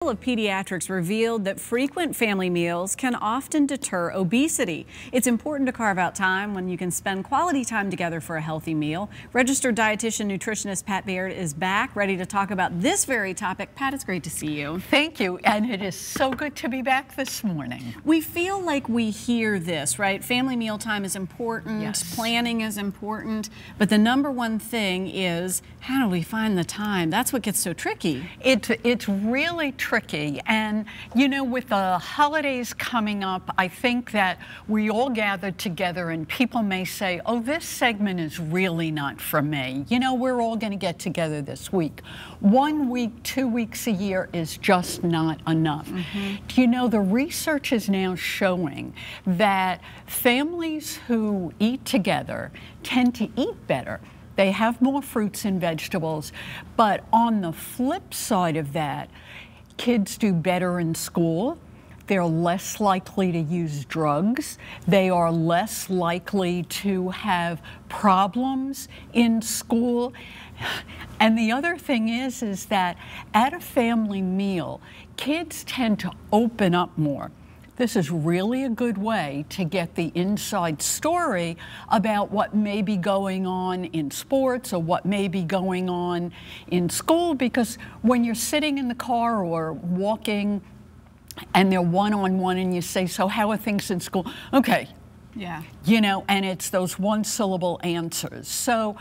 Of Pediatrics revealed that frequent family meals can often deter obesity. It's important to carve out time when you can spend quality time together for a healthy meal. Registered dietitian nutritionist Pat Baird is back, ready to talk about this very topic. Pat, it's great to see you. Thank you, and it is so good to be back this morning. We feel like we hear this, right? Family meal time is important, Yes. Planning is important, but the number one thing is, how do we find the time? That's what gets so tricky. It's really tricky, and you know, with the holidays coming up, I think that we all gather together and people may say, oh, this segment is really not for me. You know, we're all going to get together this week. 1 week, 2 weeks a year is just not enough. You know, the research is now showing that families who eat together tend to eat better. They have more fruits and vegetables, but on the flip side of that, kids do better in school. They're less likely to use drugs. They are less likely to have problems in school. And the other thing is that at a family meal, kids tend to open up more. This is really a good way to get the inside story about what may be going on in sports or what may be going on in school, because when you're sitting in the car or walking and they're one-on-one and you say, so how are things in school? Okay. Yeah. You know, and it's those one-syllable answers. So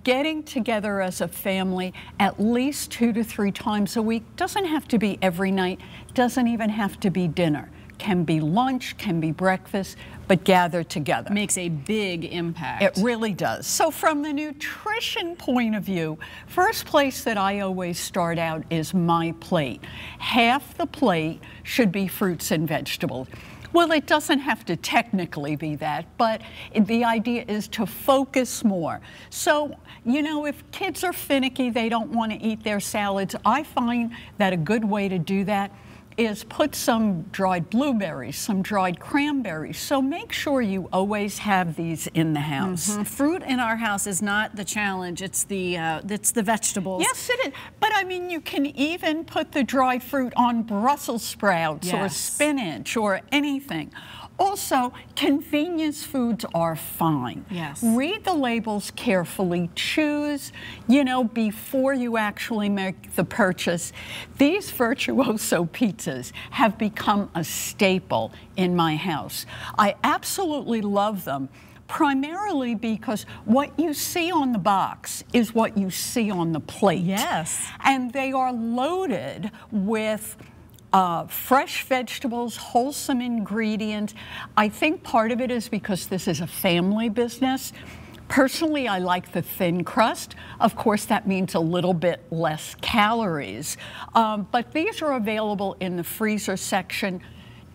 getting together as a family at least 2 to 3 times a week, doesn't have to be every night, doesn't even have to be dinner. Can be lunch, can be breakfast, but gather together. Makes a big impact. It really does. So from the nutrition point of view, first place that I always start out is my plate. Half the plate should be fruits and vegetables. Well, it doesn't have to technically be that, but the idea is to focus more. So, you know, if kids are finicky, they don't want to eat their salads, I find that a good way to do that is put some dried blueberries, some dried cranberries. So make sure you always have these in the house. Fruit in our house is not the challenge, it's the vegetables. Yes, it is. But I mean, you can even put the dried fruit on Brussels sprouts or spinach or anything. Also, convenience foods are fine. Yes. Read the labels carefully. Choose, you know, before you actually make the purchase. These Virtuoso pizzas have become a staple in my house. I absolutely love them, primarily because what you see on the box is what you see on the plate. Yes. And they are loaded with fresh vegetables, wholesome ingredients. I think part of it is because this is a family business. Personally, I like the thin crust. Of course, that means a little bit less calories. But these are available in the freezer section.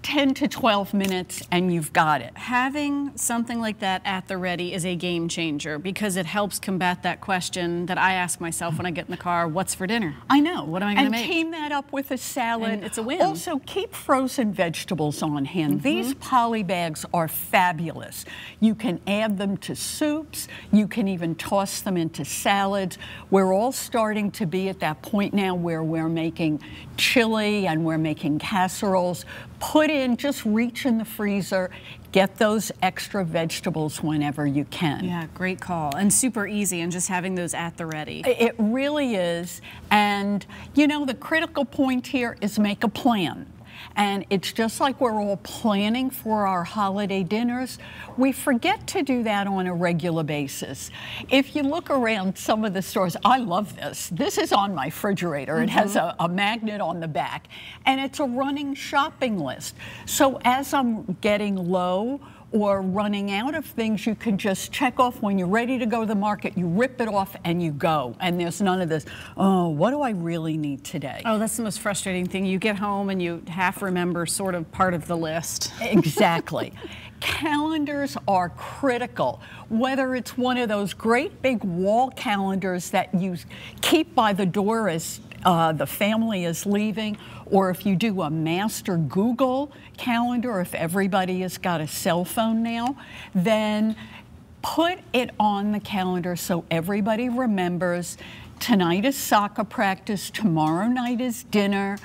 10 to 12 minutes and you've got it. Having Something like that at the ready is a game changer because it helps combat that question that I ask myself when I get in the car, what's for dinner? I know. What am I going to make? And team that up with a salad. And it's a win. Also, keep frozen vegetables on hand. These poly bags are fabulous. You can add them to soups. You can even toss them into salads. We're all starting to be at that point now where we're making chili and we're making casseroles. Put in, just reach in the freezer, get those extra vegetables whenever you can. Yeah, great call. And super easy, and just having those at the ready. It really is. And, you know, the critical point here is make a plan. And it's just like we're all planning for our holiday dinners. We forget to do that on a regular basis. If you look around some of the stores, I love this. This is on my refrigerator. It has a magnet on the back, and it's a running shopping list. So as I'm getting low or running out of things, you can just check off when you're ready to go to the market, you rip it off and you go. And there's none of this, oh, what do I really need today? Oh, that's the most frustrating thing. You get home and you half remember sort of part of the list. Exactly. Calendars are critical, whether it's one of those great big wall calendars that you keep by the door as the family is leaving, or if you do a master Google calendar, if everybody has got a cell phone now, then put it on the calendar so everybody remembers Tonight is soccer practice, tomorrow night is dinner.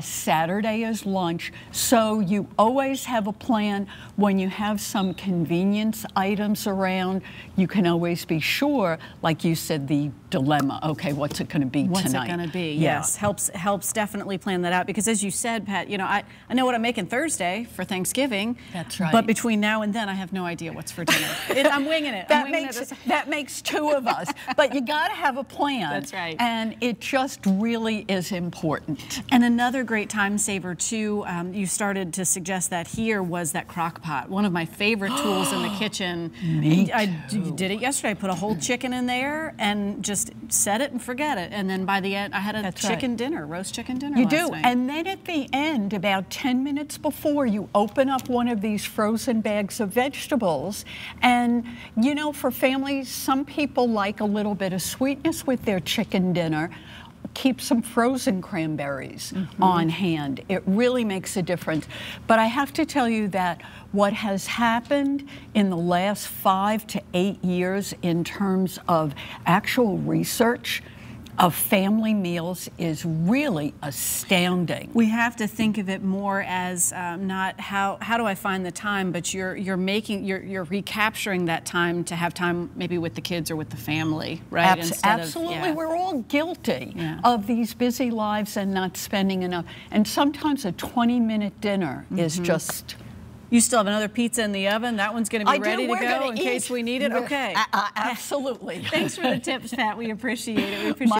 Saturday is lunch. So you always have a plan. When you have some convenience items around, you can always be sure, like you said, the dilemma. Okay, what's it going to be tonight? What's it going to be? Yeah. Yes, helps definitely plan that out, because as you said, Pat, you know, I know what I'm making Thursday for Thanksgiving. That's right. But between now and then, I have no idea what's for dinner. I'm winging it. That makes two of us. But you got to have a plan. That's right. And it just really is important. And another great time saver too, you started to suggest that here, was that crock pot. One of my favorite tools in the kitchen. I did it yesterday. I put a whole chicken in there and just set it and forget it. And then by the end, I had a chicken dinner, roast chicken dinner You last do. night. And then at the end, about 10 minutes before, you open up one of these frozen bags of vegetables. And, you know, for families, some people like a little bit of sweetness with their chicken dinner. Keep some frozen cranberries on hand. It really makes a difference. But I have to tell you that what has happened in the last 5 to 8 years in terms of actual research of family meals is really astounding. We have to think of it more as not how do I find the time, but you're recapturing that time to have time maybe with the kids or with the family, right? Absolutely. We're all guilty of these busy lives and not spending enough. And sometimes a 20-minute dinner is just... You still have another pizza in the oven? That one's going to be ready to go in case we need it? Okay. Absolutely. Thanks for the tips, Pat. We appreciate it. We appreciate